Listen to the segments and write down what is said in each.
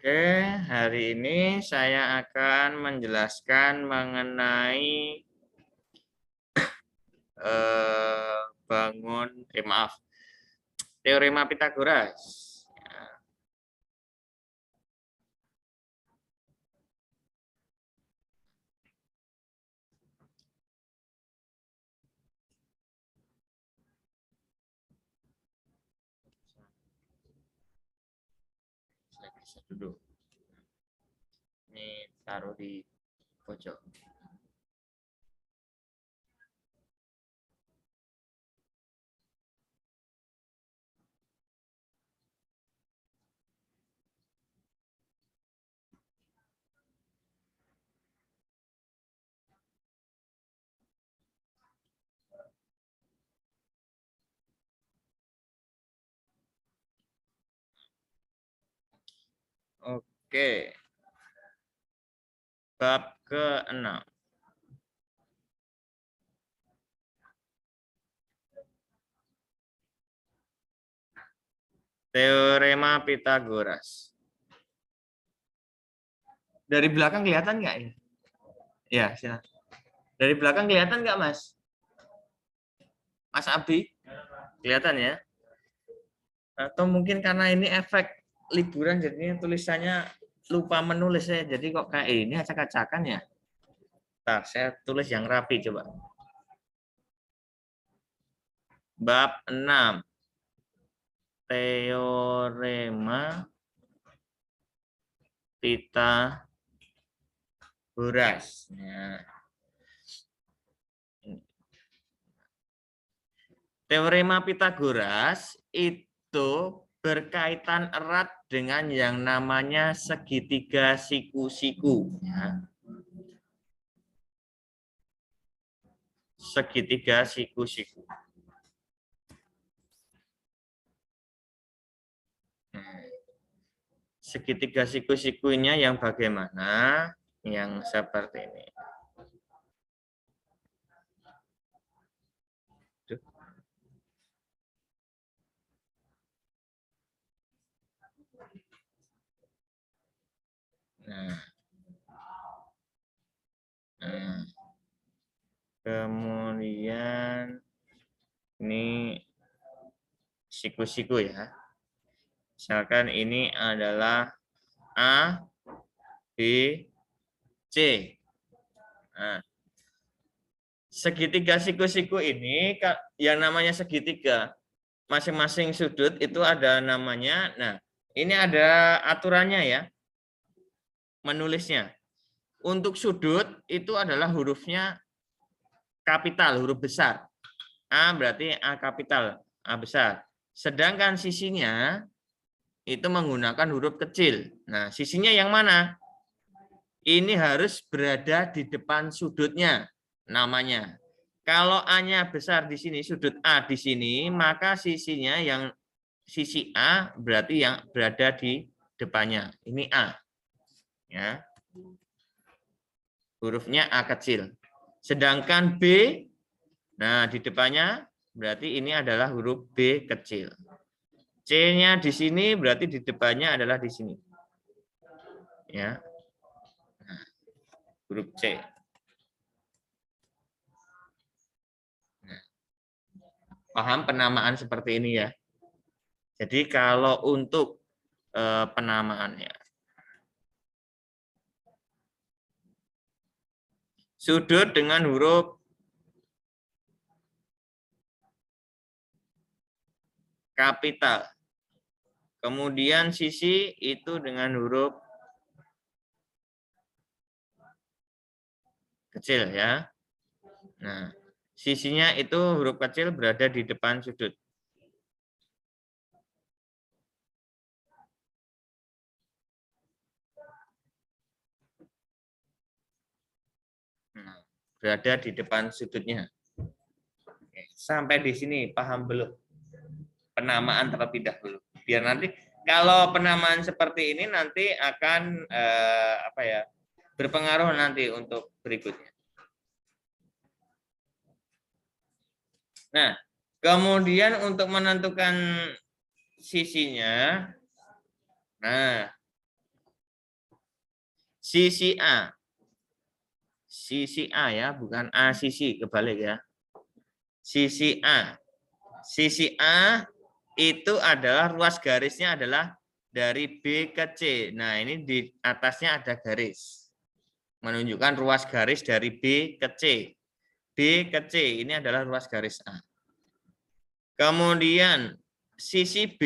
Oke, hari ini saya akan menjelaskan mengenai maaf, teorema Pitagoras. Saya bisa duduk. Ini taruh di pojok. Oke, bab ke-6. Teorema Pitagoras. Dari belakang kelihatan nggak ya? Ya, silakan. Dari belakang kelihatan nggak, Mas? Mas Abdi? Kelihatan ya? Atau mungkin karena ini efek liburan jadinya tulisannya lupa menulis ya. Jadi kok kayak ini acak-acakan ya? Ntar saya tulis yang rapi coba. Bab 6. Teorema Pitagoras. Nah, teorema Pitagoras itu berkaitan erat dengan yang namanya segitiga siku-siku. Ya. Segitiga siku-siku. Segitiga siku-sikunya yang bagaimana? Yang seperti ini. Nah, nah. Kemudian ini siku-siku ya. Misalkan ini adalah A, B, C. Nah, segitiga siku-siku ini yang namanya segitiga, masing-masing sudut itu ada namanya. Nah, ini ada aturannya ya, menulisnya. Untuk sudut itu adalah hurufnya kapital, huruf besar. A berarti A kapital, A besar. Sedangkan sisinya itu menggunakan huruf kecil. Nah, sisinya yang mana? Ini harus berada di depan sudutnya namanya. Kalau A-nya besar di sini, sudut A di sini, maka sisinya yang sisi A berarti yang berada di depannya. Ini A. Ya. Hurufnya A kecil. Sedangkan B, nah di depannya berarti ini adalah huruf B kecil. C-nya di sini berarti di depannya adalah di sini. Ya. Nah, huruf C. Nah, paham penamaan seperti ini ya? Jadi kalau untuk penamaannya, sudut dengan huruf kapital, kemudian sisi itu dengan huruf kecil ya. Nah, sisinya itu huruf kecil berada di depan sudut. Nah, berada di depan sudutnya. Oke, sampai di sini paham belum? Penamaan terlebih dahulu. Biar nanti kalau penamaan seperti ini nanti akan apa ya? Berpengaruh nanti untuk berikutnya. Nah, kemudian untuk menentukan sisinya, nah Sisi A. Sisi A ya, bukan A sisi, kebalik ya. Sisi A. Sisi A itu adalah ruas garisnya adalah dari B ke C. Nah, ini di atasnya ada garis. Menunjukkan ruas garis dari B ke C. B ke C ini adalah ruas garis A. Kemudian sisi B,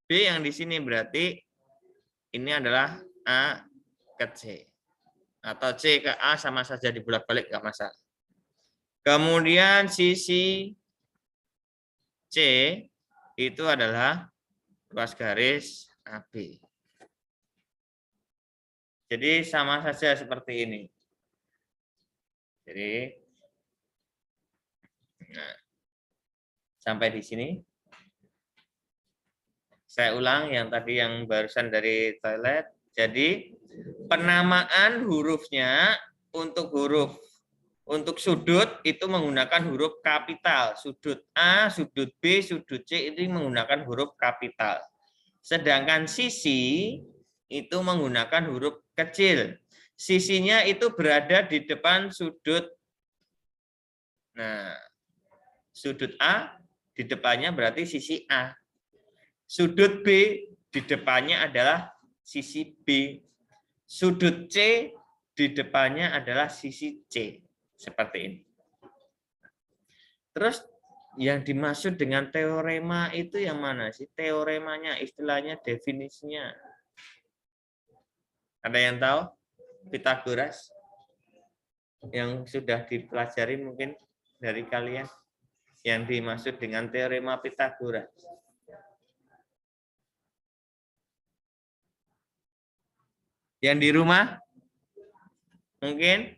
B yang di sini berarti ini adalah A ke C. Atau C ke A sama saja dibolak-balik, nggak masalah. Kemudian sisi C itu adalah ruas garis AB. Jadi sama saja seperti ini. Jadi nah, sampai di sini. Saya ulang yang tadi yang barusan dari toilet. Jadi penamaan hurufnya untuk sudut itu menggunakan huruf kapital. Sudut A, sudut B, sudut C itu menggunakan huruf kapital. Sedangkan sisi itu menggunakan huruf kecil. Sisinya itu berada di depan sudut. Nah, sudut A di depannya berarti sisi A. Sudut B di depannya adalah sisi B. Sudut C di depannya adalah sisi C. Seperti ini. Terus yang dimaksud dengan teorema itu yang mana sih? Teoremanya, istilahnya, definisinya. Ada yang tahu? Pitagoras? Yang sudah dipelajari mungkin dari kalian. Yang dimaksud dengan teorema Pitagoras. Yang di rumah? Mungkin?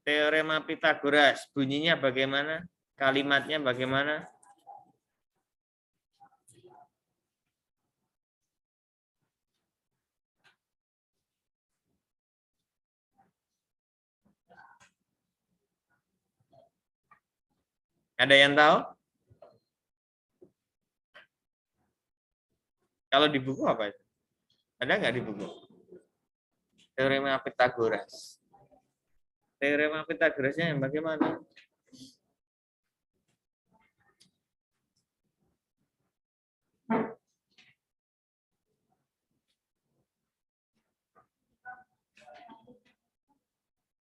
Teorema Pitagoras, bunyinya bagaimana? Kalimatnya bagaimana? Ada yang tahu? Kalau di buku apa itu? Ada nggak di buku? Teorema Pitagoras. Teorema Pitagorasnya yang bagaimana?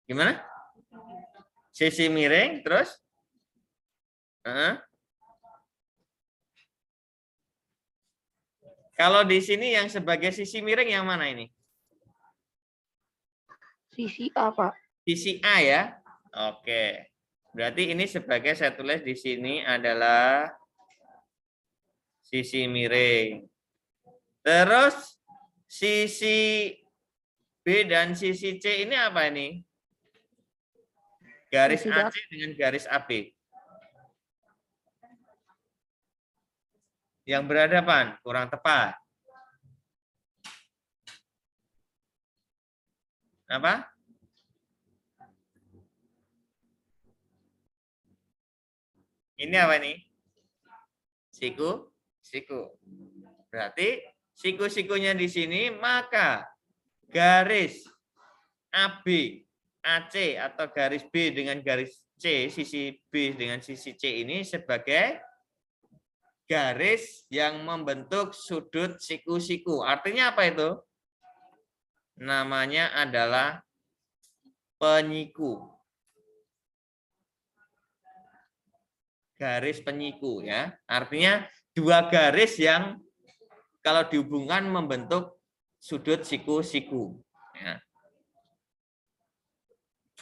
Gimana? Sisi miring, terus? Kalau di sini yang sebagai sisi miring yang mana ini? Sisi A, Pak. Sisi A ya. Oke. Berarti ini sebagai saya tulis di sini adalah sisi miring. Terus sisi B dan sisi C ini apa ini? Garis AC dengan garis AB. Yang berhadapan, kurang tepat. Apa? Ini apa ini? Siku. Berarti siku-sikunya di sini, maka garis AB, AC atau garis B dengan garis C, sisi B dengan sisi C ini sebagai garis yang membentuk sudut siku-siku. Artinya apa itu? Namanya adalah penyiku. Garis penyiku ya. Artinya dua garis yang kalau dihubungkan membentuk sudut siku-siku. Ya.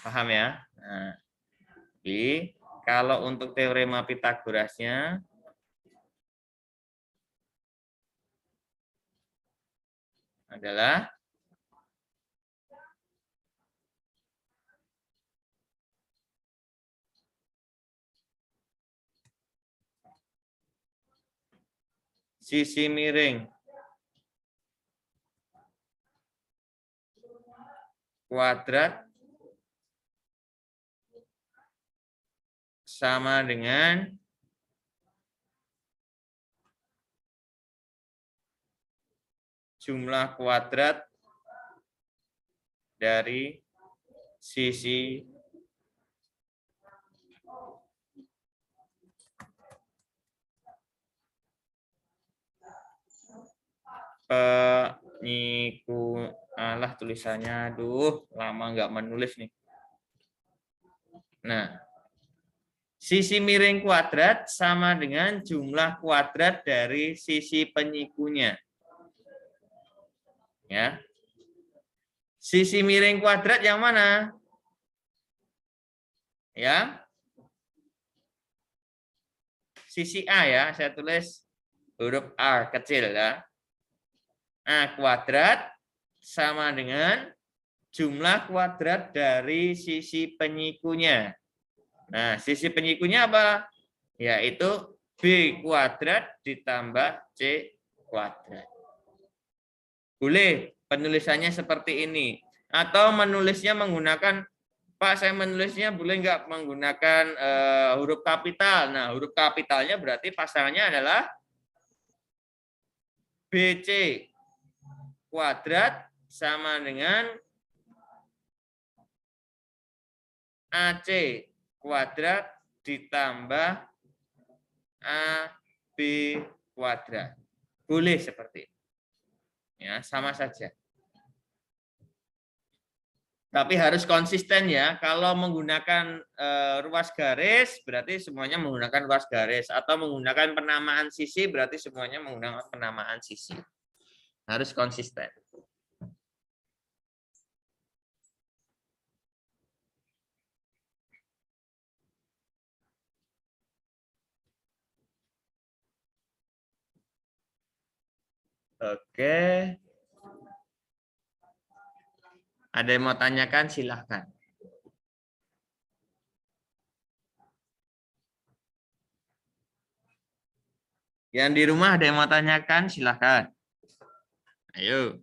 Paham ya? Nah, jadi kalau untuk teorema Pitagorasnya adalah sisi miring kuadrat sama dengan jumlah kuadrat dari sisi alah tulisannya, aduh lama nggak menulis nih. Nah, sisi miring kuadrat sama dengan jumlah kuadrat dari sisi penyikunya. Ya. Sisi miring kuadrat yang mana? Ya. Sisi A ya, saya tulis huruf A kecil ya. A kuadrat sama dengan jumlah kuadrat dari sisi penyikunya. Nah, sisi penyikunya apa? Yaitu B kuadrat ditambah C kuadrat. Boleh penulisannya seperti ini. Atau menulisnya menggunakan, Pak saya menulisnya boleh nggak menggunakan huruf kapital. Nah, huruf kapitalnya berarti pasangannya adalah BC kuadrat sama dengan AC kuadrat ditambah AB kuadrat. Boleh seperti itu. Ya, sama saja. Tapi harus konsisten ya. Kalau menggunakan ruas garis, berarti semuanya menggunakan ruas garis. Atau menggunakan penamaan sisi, berarti semuanya menggunakan penamaan sisi. Harus konsisten. Oke. Ada yang mau tanyakan, silahkan. Yang di rumah ada yang mau tanyakan, silahkan. Ayo.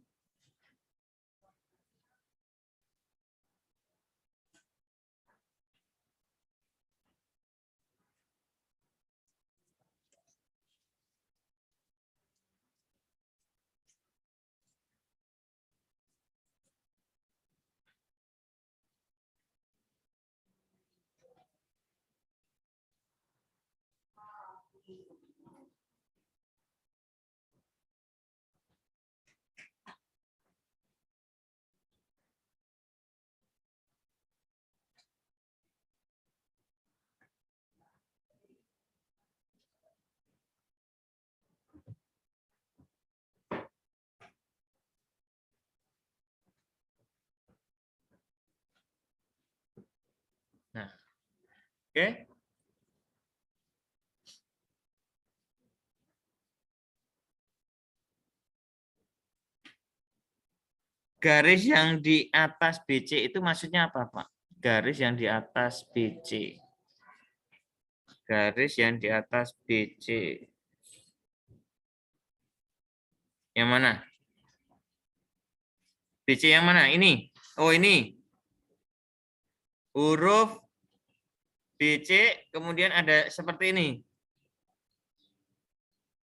Nah, oke. Garis yang di atas BC itu maksudnya apa, Pak? Garis yang di atas BC. Garis yang di atas BC. Yang mana? BC yang mana? Ini. Oh, ini. Huruf BC, kemudian ada seperti ini.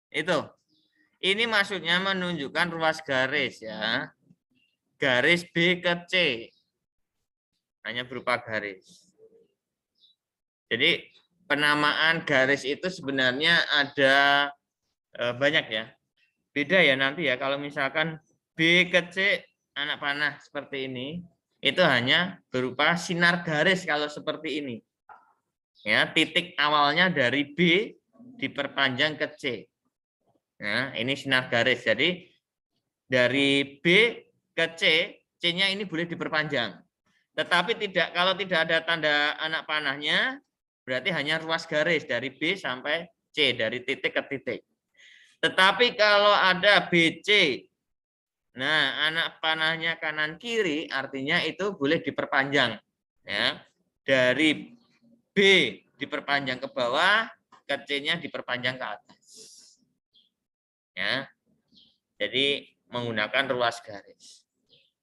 Itu. Ini maksudnya menunjukkan ruas garis ya. Garis B ke C. Hanya berupa garis. Jadi penamaan garis itu sebenarnya ada banyak ya. Beda ya nanti ya kalau misalkan B ke C anak panah seperti ini, itu hanya berupa sinar garis kalau seperti ini. Ya, titik awalnya dari B diperpanjang ke C. Nah, ini sinar garis. Jadi dari B ke C, C-nya ini boleh diperpanjang. Tetapi kalau tidak ada tanda anak panahnya, berarti hanya ruas garis dari B sampai C, dari titik ke titik. Tetapi kalau ada BC, nah anak panahnya kanan kiri, artinya itu boleh diperpanjang. Ya, dari B diperpanjang ke bawah, ke C-nya diperpanjang ke atas. Ya, jadi menggunakan ruas garis.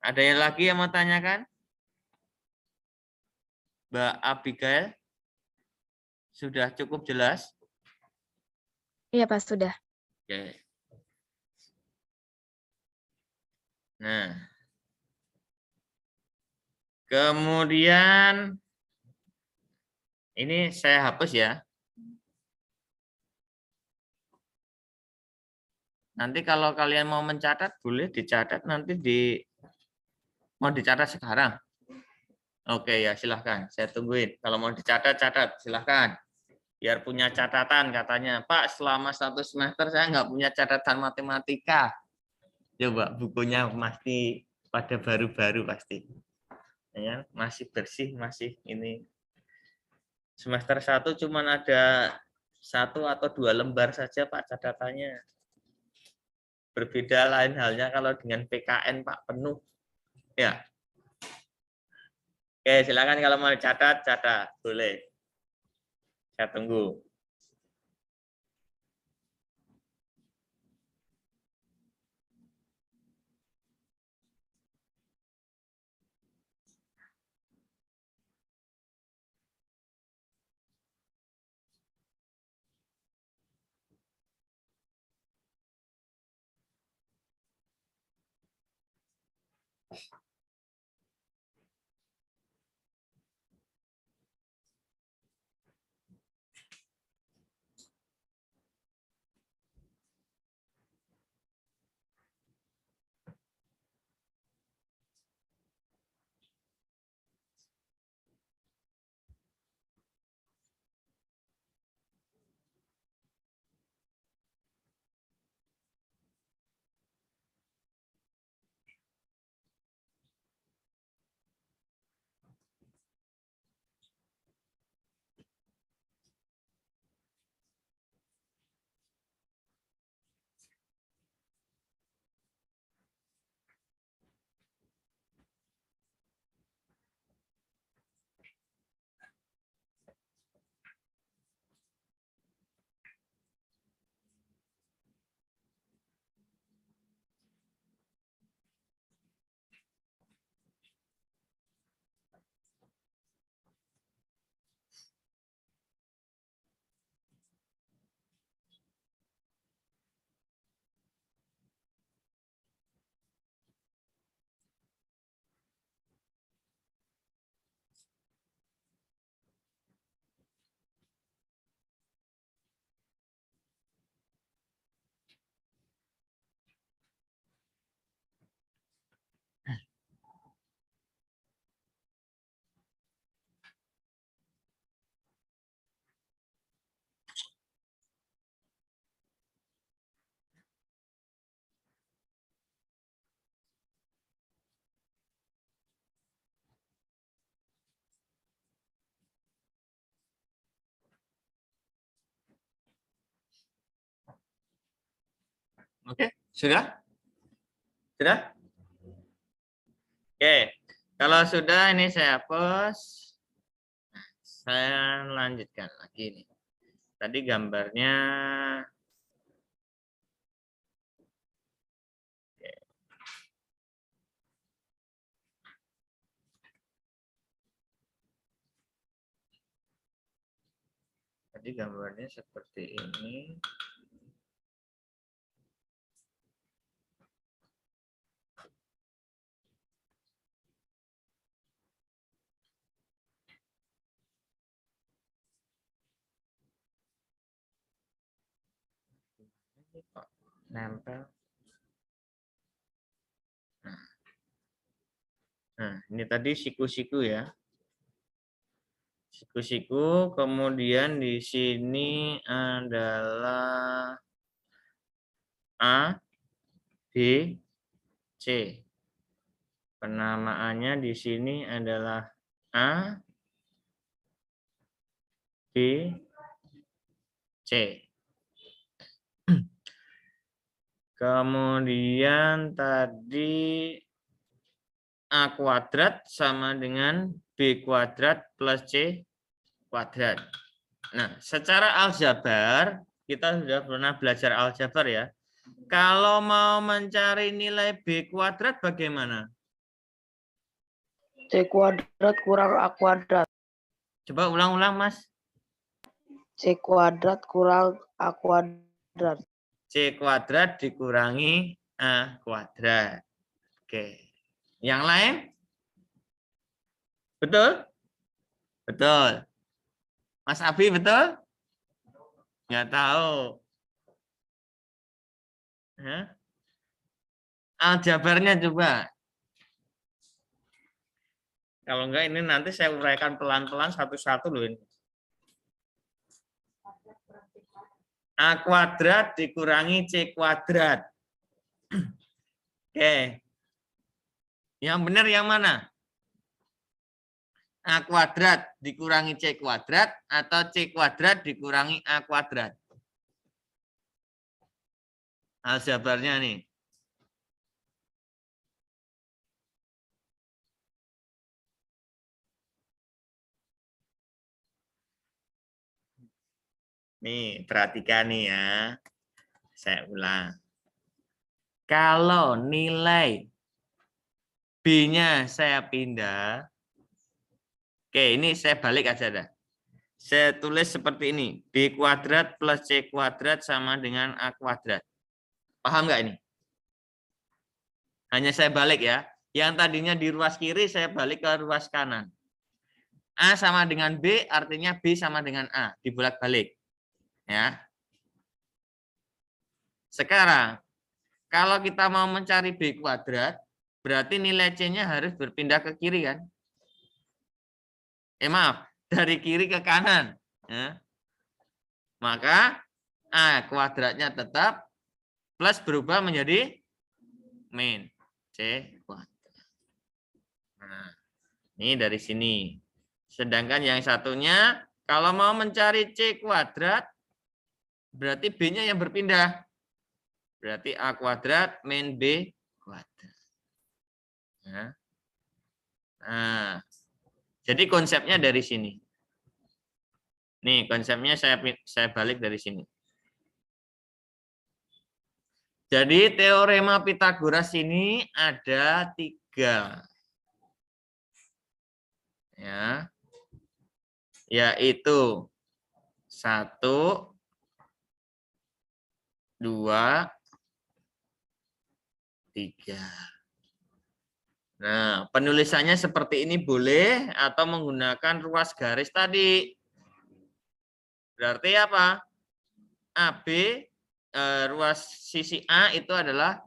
Ada yang lagi yang mau tanyakan? Mbak Abigail, sudah cukup jelas? Iya, Pak, sudah. Oke. Nah, kemudian ini saya hapus ya. Nanti kalau kalian mau mencatat, boleh dicatat nanti mau dicatat sekarang. Oke ya, silahkan. Saya tungguin. Kalau mau dicatat, catat. Silahkan. Biar punya catatan katanya. Pak, selama 1 semester saya nggak punya catatan matematika. Coba bukunya pasti pada baru-baru pasti. Ya, masih bersih, masih ini. Semester 1 cuman ada 1 atau 2 lembar saja Pak catatannya. Berbeda lain halnya kalau dengan PKN Pak penuh. Ya. Oke, silakan kalau mau catat, catat. Boleh. Saya tunggu. Oke, sudah? Sudah? Oke, kalau sudah ini saya hapus. Saya lanjutkan lagi nih. Tadi gambarnya. Oke. Tadi gambarnya seperti ini. Nempel. Nah, ini tadi siku-siku ya. Siku-siku, kemudian di sini adalah A, B, C. Penamaannya di sini adalah A, B, C. Kemudian tadi A kuadrat sama dengan B kuadrat plus C kuadrat. Nah, secara aljabar, kita sudah pernah belajar aljabar ya. Kalau mau mencari nilai B kuadrat bagaimana? C kuadrat kurang A kuadrat. Coba ulang-ulang, Mas. C kuadrat kurang A kuadrat. C kuadrat dikurangi A kuadrat. Oke. Yang lain? Betul? Betul. Mas Abi betul? Nggak tahu. Hah? Aljabarnya coba. Kalau enggak ini nanti saya uraikan pelan-pelan satu-satu loh ini. A kuadrat dikurangi C kuadrat. Oke. Yang benar yang mana? A kuadrat dikurangi C kuadrat atau C kuadrat dikurangi A kuadrat? Aljabarnya nih. Nih, perhatikan nih ya. Saya ulang. Kalau nilai B-nya saya pindah, oke ini saya balik aja dah. Saya tulis seperti ini, B kuadrat plus C kuadrat sama dengan A kuadrat. Paham nggak ini? Hanya saya balik ya. Yang tadinya di ruas kiri, saya balik ke ruas kanan. A sama dengan B, artinya B sama dengan A, dibolak-balik. Ya. Sekarang, kalau kita mau mencari B kuadrat, berarti nilai C-nya harus berpindah ke kiri kan? Maaf, dari kiri ke kanan. Ya. Maka A kuadratnya tetap plus berubah menjadi min C kuadrat. Nah, ini dari sini. Sedangkan yang satunya, kalau mau mencari C kuadrat, berarti B-nya yang berpindah. Berarti A kuadrat min B kuadrat. Ya. Nah, jadi konsepnya dari sini. Nih, konsepnya saya balik dari sini. Jadi teorema Pitagoras ini ada 3. Ya. Yaitu 1, 2, 3. Nah, penulisannya seperti ini boleh atau menggunakan ruas garis tadi. Berarti apa? AB, ruas sisi A itu adalah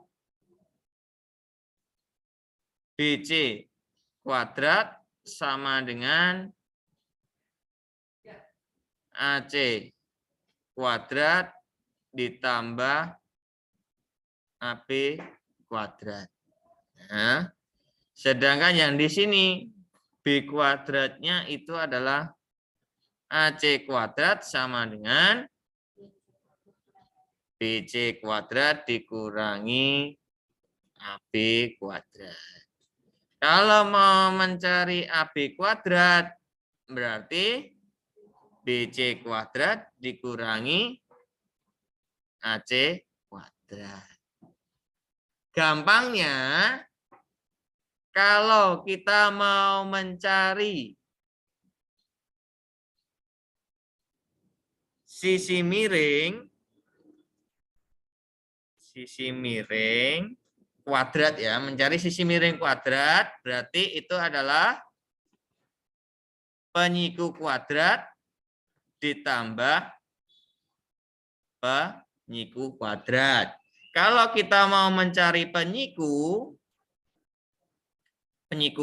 BC kuadrat sama dengan AC kuadrat ditambah AB kuadrat. Nah, sedangkan yang di sini B kuadratnya itu adalah AC kuadrat sama dengan BC kuadrat dikurangi AB kuadrat. Kalau mau mencari AB kuadrat, berarti BC kuadrat dikurangi AC kuadrat. Gampangnya, kalau kita mau mencari sisi miring kuadrat ya, mencari sisi miring kuadrat berarti itu adalah penyiku kuadrat ditambah penyiku kuadrat. Kalau kita mau mencari penyiku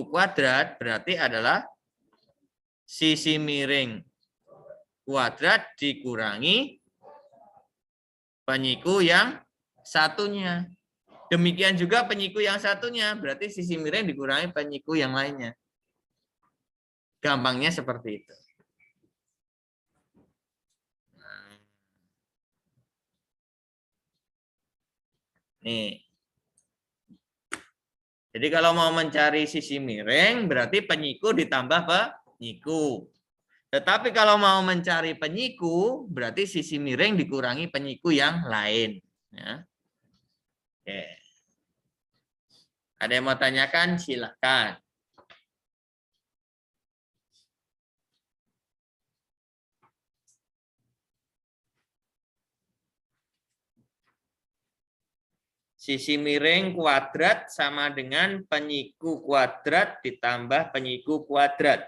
kuadrat berarti adalah sisi miring kuadrat dikurangi penyiku yang satunya. Demikian juga penyiku yang satunya, berarti sisi miring dikurangi penyiku yang lainnya. Gampangnya seperti itu. Nih. Jadi kalau mau mencari sisi miring, berarti penyiku ditambah penyiku. Tetapi kalau mau mencari penyiku, berarti sisi miring dikurangi penyiku yang lain. Ya. Oke. Ada yang mau tanyakan? Silakan. Sisi miring kuadrat sama dengan penyiku kuadrat ditambah penyiku kuadrat.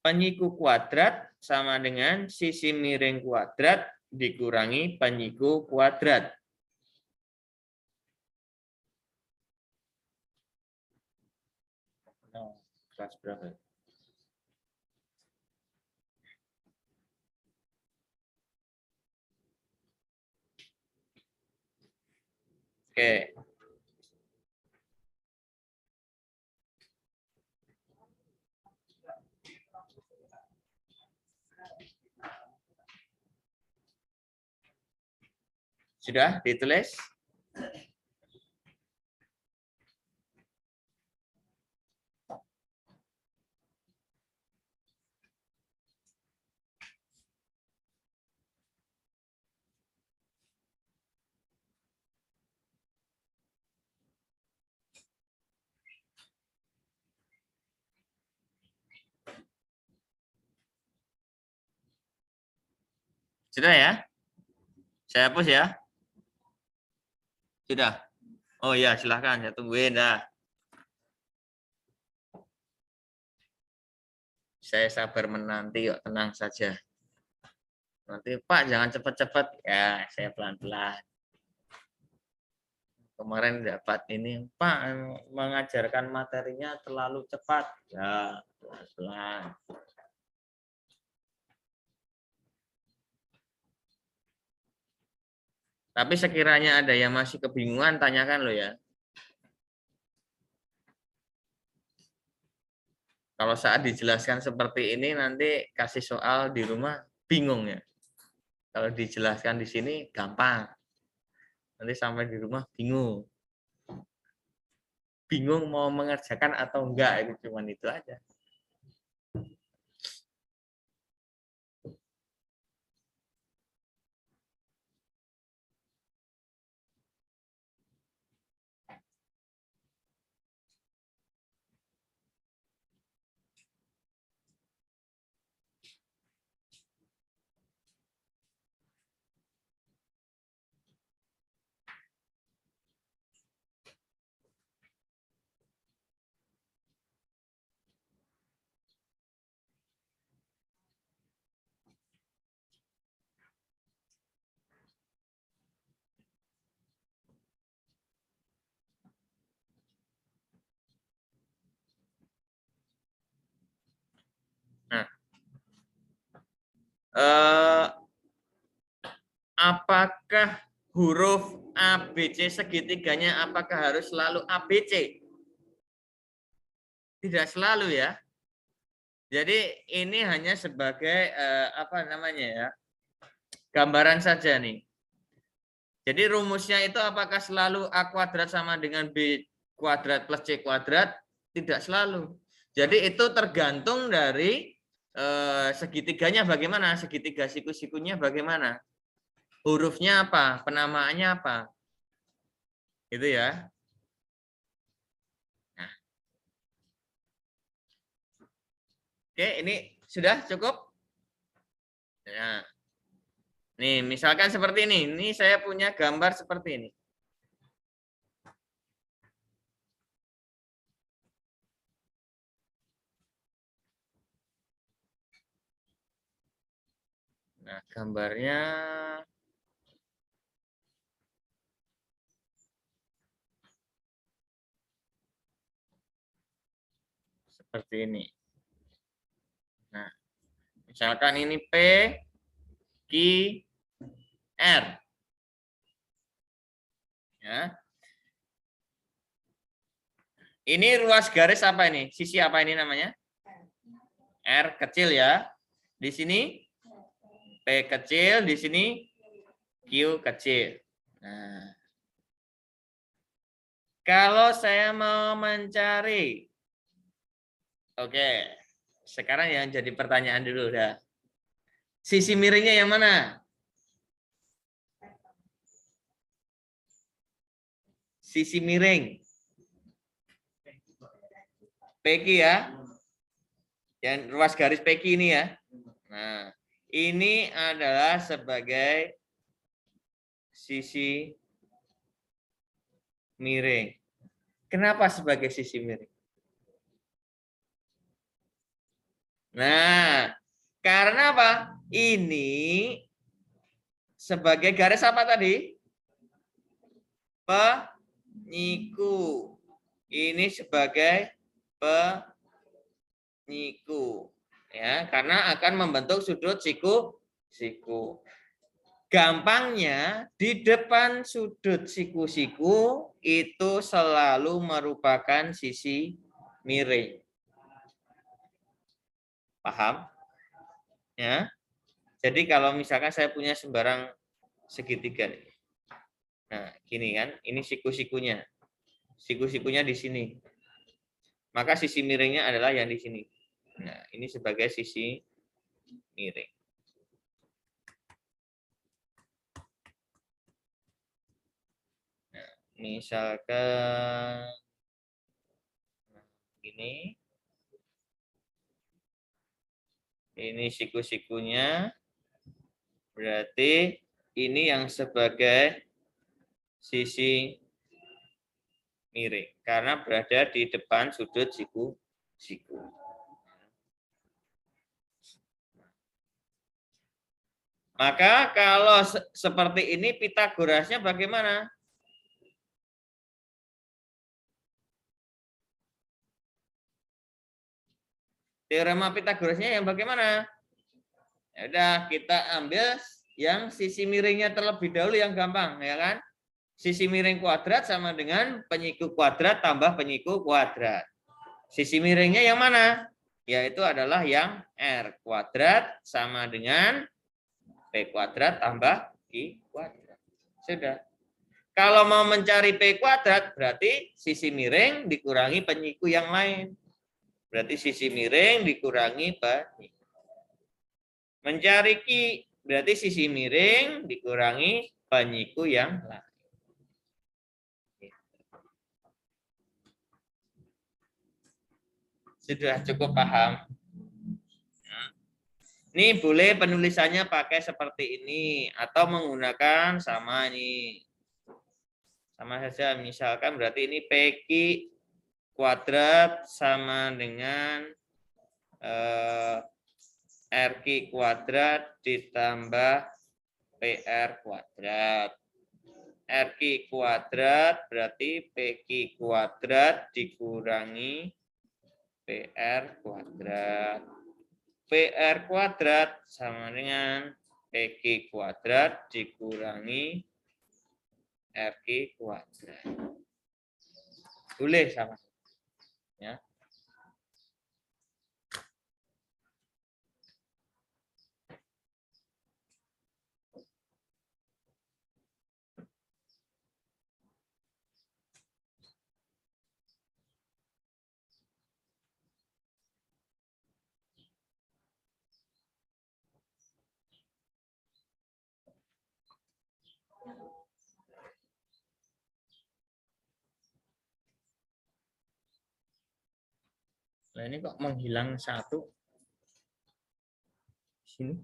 Penyiku kuadrat sama dengan sisi miring kuadrat dikurangi penyiku kuadrat. Kelas berapa? Oke. Sudah ditulis? Sudah ya? Saya hapus ya? Sudah? Oh ya, silahkan. Saya tungguin dah. Saya sabar menanti kok, tenang saja. Nanti Pak jangan cepat-cepat. Ya, saya pelan-pelan. Kemarin dapat ini, Pak mengajarkan materinya terlalu cepat. Ya, pelan-pelan. Tapi sekiranya ada yang masih kebingungan, tanyakan lo ya. Kalau saat dijelaskan seperti ini, nanti kasih soal di rumah bingung ya. Kalau dijelaskan di sini gampang. Nanti sampai di rumah bingung. Bingung mau mengerjakan atau enggak, itu cuman itu aja. Nah, apakah huruf ABC segitiganya apakah harus selalu ABC? Tidak selalu ya. Jadi ini hanya sebagai apa namanya ya, gambaran saja nih. Jadi rumusnya itu apakah selalu A kuadrat sama dengan B kuadrat plus C kuadrat? Tidak selalu. Jadi itu tergantung dari segitiganya bagaimana, segitiga siku-sikunya bagaimana. Hurufnya apa, penamaannya apa. Gitu ya. Nah. Oke, ini sudah cukup? Nah. Nih, misalkan seperti ini. Ini saya punya gambar seperti ini. Nah, gambarnya seperti ini. Nah, misalkan ini P, Q, R. Ya. Ini ruas garis apa ini? Sisi apa ini namanya? R kecil ya. Di sini P kecil, di sini Q kecil. Nah, kalau saya mau mencari, oke, sekarang yang jadi pertanyaan dulu dah. Sisi miringnya yang mana? Sisi miring. PQ ya. Yang ruas garis PQ ini ya. Nah, ini adalah sebagai sisi miring. Kenapa sebagai sisi miring? Nah, karena apa? Ini sebagai garis apa tadi? Penyiku. Ini sebagai penyiku. Ya, karena akan membentuk sudut siku. Gampangnya di depan sudut siku-siku itu selalu merupakan sisi miring. Paham? Ya. Jadi kalau misalkan saya punya sembarang segitiga nih. Nah, gini kan, ini siku-sikunya. Siku-sikunya di sini. Maka sisi miringnya adalah yang di sini. Nah, ini sebagai sisi miring. Nah, misalkan ini siku-sikunya, berarti ini yang sebagai sisi miring karena berada di depan sudut siku. Maka kalau seperti ini Pitagorasnya bagaimana? Teorema Pitagorasnya yang bagaimana? Ya udah, kita ambil yang sisi miringnya terlebih dahulu yang gampang, ya kan? Sisi miring kuadrat sama dengan penyiku kuadrat tambah penyiku kuadrat. Sisi miringnya yang mana? Yaitu adalah yang R kuadrat sama dengan P kuadrat tambah I kuadrat. Sudah. Kalau mau mencari P kuadrat, berarti sisi miring dikurangi penyiku yang lain. Berarti sisi miring dikurangi penyiku. Mencari Q, berarti sisi miring dikurangi penyiku yang lain. Sudah cukup paham? Ini boleh penulisannya pakai seperti ini atau menggunakan sama ini. Sama saja, misalkan berarti ini PQ kuadrat sama dengan RQ kuadrat ditambah PR kuadrat. RQ kuadrat berarti PQ kuadrat dikurangi PR kuadrat. PR kuadrat sama dengan PQ kuadrat dikurangi RQ kuadrat. Boleh sama. Ya. Nah, ini kok menghilang satu. Sini.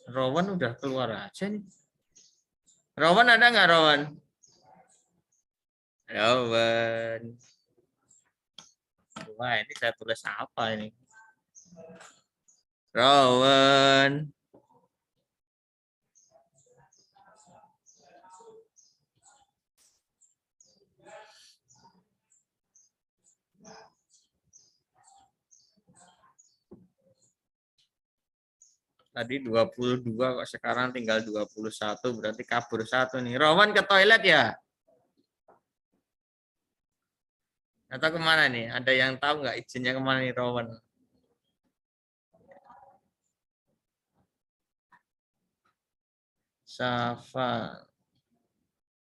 Rowan udah keluar aja nih. Rowan ada nggak Rowan? Rowan. Wah, ini saya tulis apa ini? Rowan. Tadi 22 kok sekarang tinggal 21, berarti kabur 1 nih. Rowan ke toilet ya? Atau kemana nih? Ada yang tahu nggak izinnya kemana nih Rowan? Safa,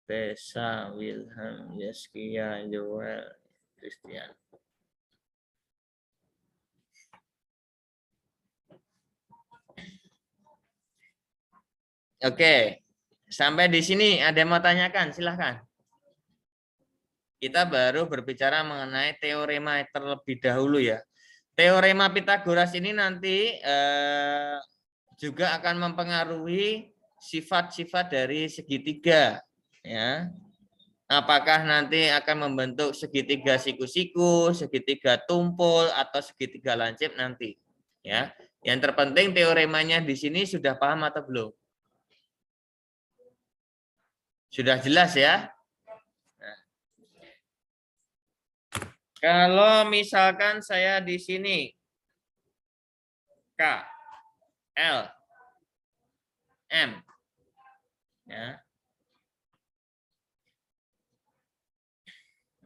Tessa, Wilhelm, Yeskia, Joel, Christian. Oke, sampai di sini ada yang mau tanyakan? Silahkan. Kita baru berbicara mengenai teorema terlebih dahulu ya. Teorema Pitagoras ini nanti juga akan mempengaruhi sifat-sifat dari segitiga. Ya, apakah nanti akan membentuk segitiga siku-siku, segitiga tumpul, atau segitiga lancip nanti. Ya, yang terpenting teoremanya di sini sudah paham atau belum? Sudah jelas ya? Nah, kalau misalkan saya di sini K, L, M, ya,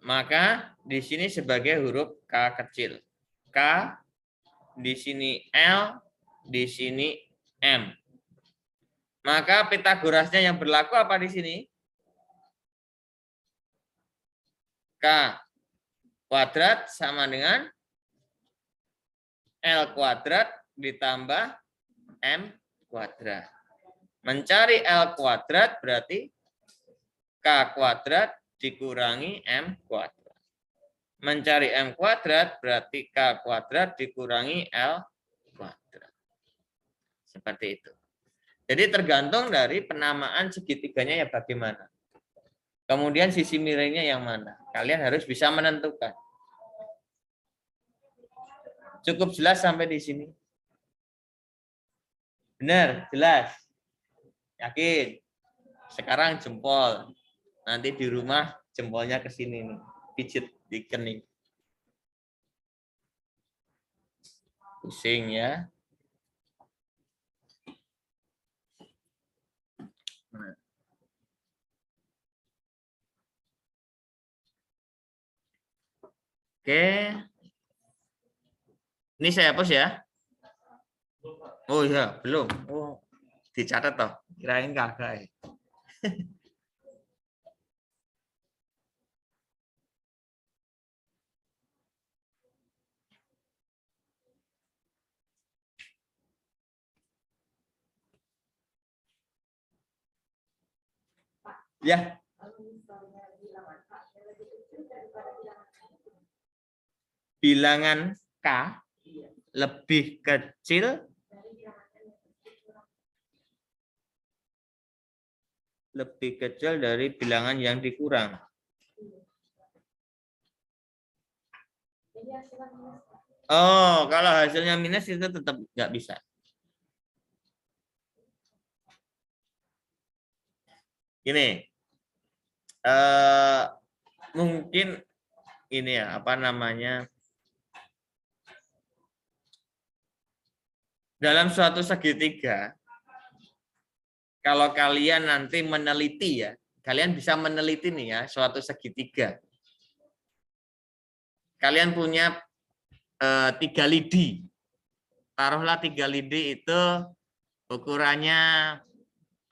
maka di sini sebagai huruf K kecil. K, di sini L, di sini M. Maka Pitagorasnya yang berlaku apa di sini? K kuadrat sama dengan L kuadrat ditambah M kuadrat. Mencari L kuadrat berarti K kuadrat dikurangi M kuadrat. Mencari M kuadrat berarti K kuadrat dikurangi L kuadrat. Seperti itu. Jadi tergantung dari penamaan segitiganya ya bagaimana. Kemudian sisi miringnya yang mana. Kalian harus bisa menentukan. Cukup jelas sampai di sini? Benar, jelas. Yakin? Sekarang jempol. Nanti di rumah jempolnya ke sini nih. Pijit di kening. Pusing ya. Oke. Ini saya hapus ya. Oh iya, belum. Oh, dicatat toh. Kirain kagak ya. Ya. Bilangan K lebih kecil dari bilangan yang dikurang. Oh, kalau hasilnya minus itu tetap nggak bisa. Gini, mungkin ini ya apa namanya? Dalam suatu segitiga, kalau kalian nanti meneliti ya, kalian bisa meneliti nih ya suatu segitiga. Kalian punya 3 lidi. Taruhlah 3 lidi itu ukurannya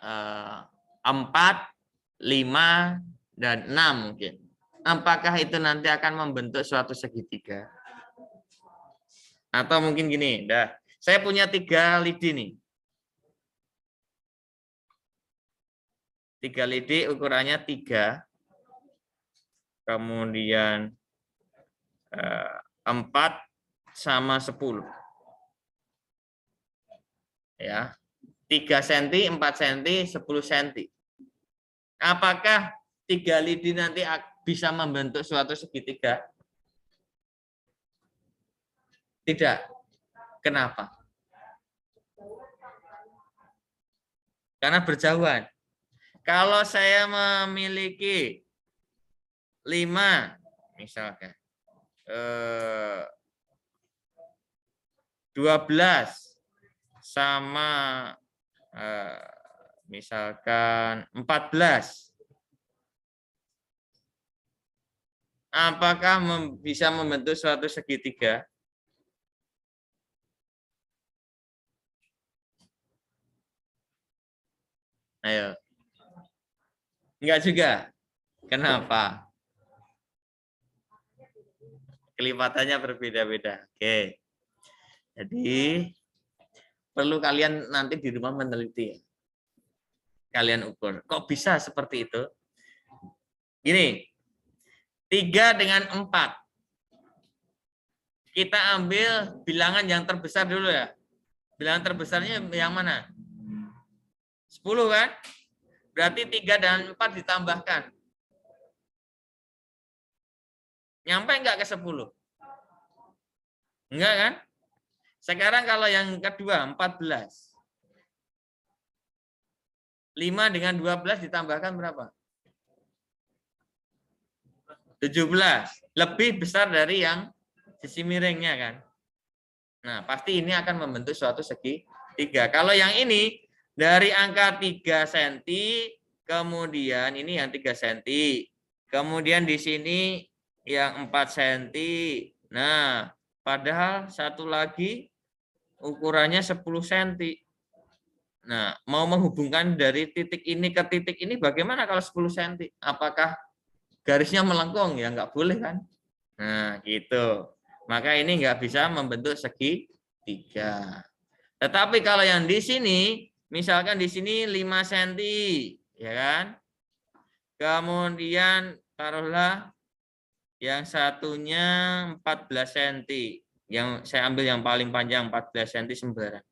4, 5, dan 6 mungkin. Apakah itu nanti akan membentuk suatu segitiga? Atau mungkin gini, saya punya 3 lidi nih. 3 lidi ukurannya 3, kemudian 4 sama 10. Ya. 3 cm, 4 cm, 10 cm. Apakah 3 lidi nanti bisa membentuk suatu segitiga? Tidak. Kenapa? Karena berjauhan. Kalau saya memiliki 5, misalkan 12, sama misalkan 14. Apakah bisa membentuk suatu segitiga? Ayo. Enggak juga. Kenapa? Kelipatannya berbeda-beda. Oke. Jadi perlu kalian nanti di rumah meneliti. Kalian ukur. Kok bisa seperti itu? Gini. 3 dengan 4. Kita ambil bilangan yang terbesar dulu ya. Bilangan terbesarnya yang mana? 10 kan? Berarti 3 dan 4 ditambahkan. Nyampe enggak ke 10? Enggak kan? Sekarang kalau yang kedua 14. 5 dengan 12 ditambahkan berapa? 17. Lebih besar dari yang sisi miringnya kan? Nah, pasti ini akan membentuk suatu segitiga. Kalau yang ini dari angka 3 cm, kemudian ini yang 3 cm. Kemudian di sini yang 4 cm. Nah, padahal satu lagi ukurannya 10 cm. Nah, mau menghubungkan dari titik ini ke titik ini bagaimana kalau 10 cm? Apakah garisnya melengkung? Ya nggak boleh kan? Nah, gitu. Maka ini nggak bisa membentuk segitiga. Tetapi kalau yang di sini, misalkan di sini 5 cm, ya kan? Kemudian taruhlah yang satunya 14 cm. Yang saya ambil yang paling panjang 14 cm sembarang.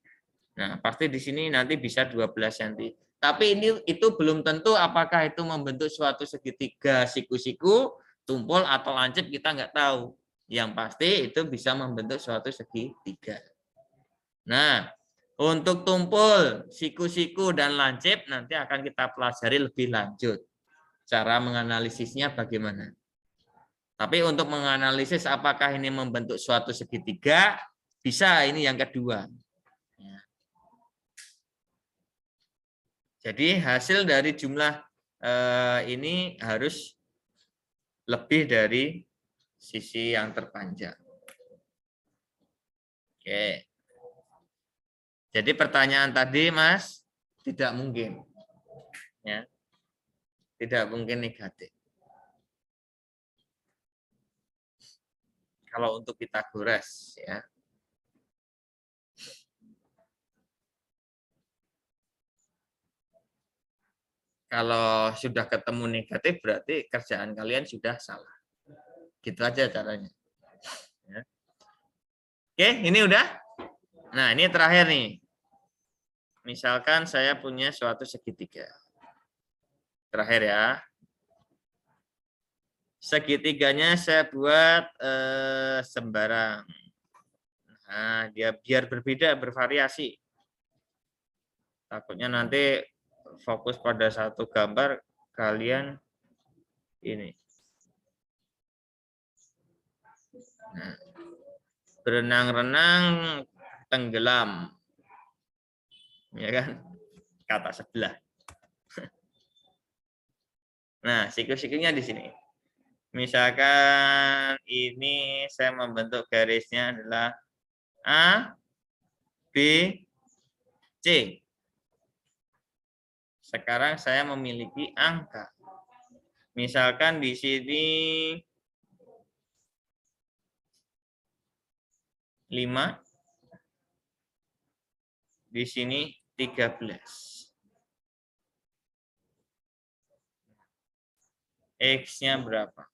Nah, pasti di sini nanti bisa 12 cm. Tapi itu belum tentu apakah itu membentuk suatu segitiga siku-siku, tumpul atau lancip, kita nggak tahu. Yang pasti itu bisa membentuk suatu segitiga. Nah, untuk tumpul, siku-siku, dan lancip nanti akan kita pelajari lebih lanjut. Cara menganalisisnya bagaimana. Tapi untuk menganalisis apakah ini membentuk suatu segitiga, bisa, ini yang kedua. Jadi hasil dari jumlah ini harus lebih dari sisi yang terpanjang. Oke. Jadi pertanyaan tadi, Mas, tidak mungkin. Ya. Tidak mungkin negatif. Kalau untuk Pythagoras, ya. Kalau sudah ketemu negatif, berarti kerjaan kalian sudah salah. Gitu aja caranya. Ya. Oke, ini udah. Nah, ini terakhir nih. Misalkan saya punya suatu segitiga. Terakhir ya. Segitiganya saya buat sembarang. Nah, dia biar berbeda, bervariasi. Takutnya nanti fokus pada satu gambar, kalian ini. Nah, berenang-renang tenggelam. Ya kan? Kata sebelah. Nah, siku-sikunya di sini. Misalkan ini saya membentuk garisnya adalah A, B, C. Sekarang saya memiliki angka. Misalkan di sini 5, di sini 13. X-nya berapa?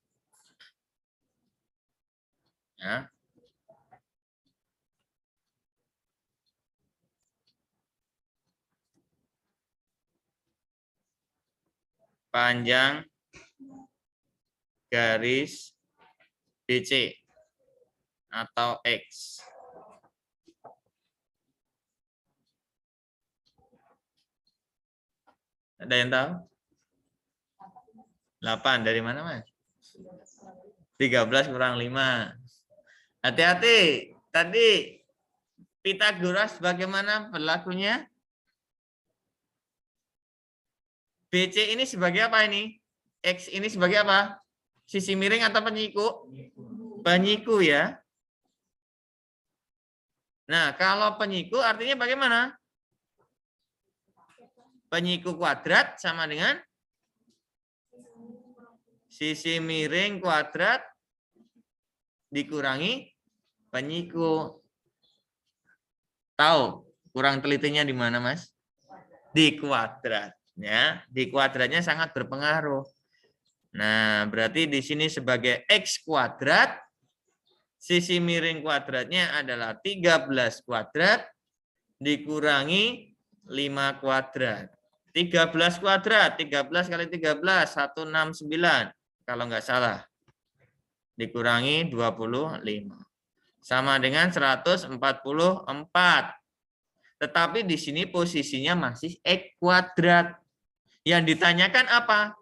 Ya. Panjang garis BC atau X. Ada yang tahu? 8 dari mana, Mas? 13 kurang 5. Hati-hati. Tadi Pitagoras bagaimana berlakunya? BC ini sebagai apa ini? X ini sebagai apa? Sisi miring atau penyiku? Penyiku ya. Nah, kalau penyiku artinya bagaimana? Penyiku kuadrat sama dengan sisi miring kuadrat dikurangi penyiku. Tahu kurang telitinya di mana, Mas? Di kuadrat. Ya, di kuadratnya sangat berpengaruh. Nah, berarti di sini sebagai X kuadrat, sisi miring kuadratnya adalah 13 kuadrat dikurangi 5 kuadrat. 13 kuadrat, 13 kali 13, 169. Kalau nggak salah. Dikurangi 25. Sama dengan 144. Tetapi di sini posisinya masih X kuadrat. Yang ditanyakan apa?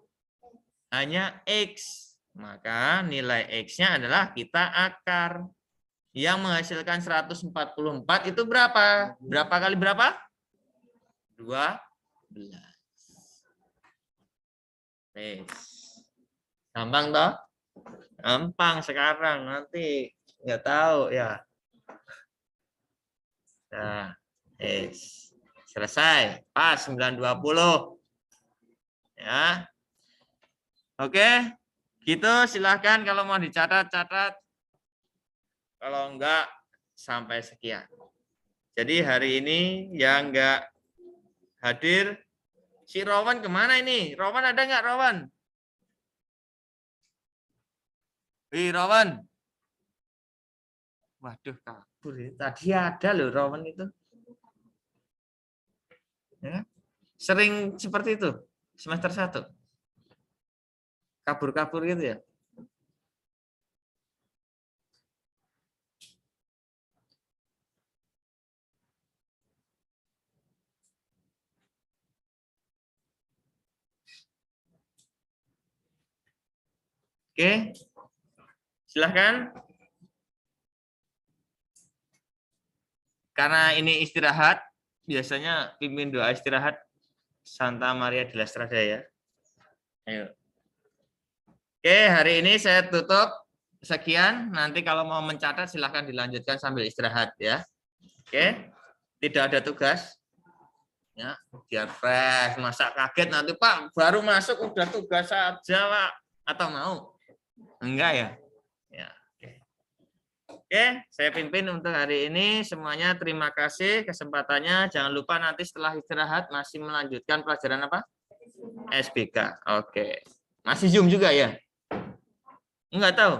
Hanya X. Maka nilai X-nya adalah kita akar. Yang menghasilkan 144 itu berapa? Berapa kali berapa? 12. Gampang toh? Gampang sekarang. Nanti nggak tahu ya. Nah, selesai. Pas 920. Ya. Oke, gitu silahkan kalau mau dicatat-catat. Kalau enggak, sampai sekian. Jadi hari ini yang enggak hadir, si Rowan kemana ini? Rowan ada enggak, Rowan? Rowan. Waduh, kabur ya. Tadi ada loh Rowan itu. Ya. Sering seperti itu, semester 1. Kabur-kabur gitu ya. Oke, silahkan. Karena ini istirahat, biasanya pimpin doa istirahat Santa Maria de la Strada ya. Ayo. Oke, hari ini saya tutup. Sekian. Nanti kalau mau mencatat silahkan dilanjutkan sambil istirahat ya. Oke, tidak ada tugas. Ya, biar fresh. Masa kaget nanti Pak baru masuk udah tugas saja Pak? Atau mau? Enggak ya? Ya. Oke, saya pimpin untuk hari ini. Semuanya terima kasih kesempatannya. Jangan lupa nanti setelah istirahat masih melanjutkan pelajaran apa? SBK. Oke. Masih Zoom juga ya? Enggak tahu.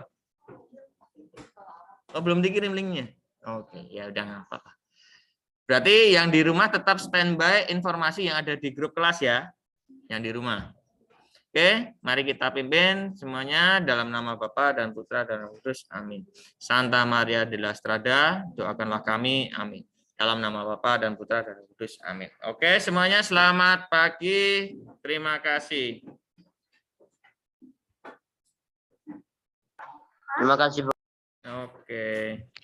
Oh, belum dikirim linknya. Oke, ya udah nggak apa-apa. Berarti yang di rumah tetap standby informasi yang ada di grup kelas ya. Yang di rumah. Oke, mari kita pimpin semuanya dalam nama Bapa dan Putra dan Roh Kudus. Amin. Santa Maria de la Strada, doakanlah kami. Amin. Dalam nama Bapa dan Putra dan Roh Kudus. Amin. Oke, semuanya selamat pagi. Terima kasih. Terima kasih. Oke.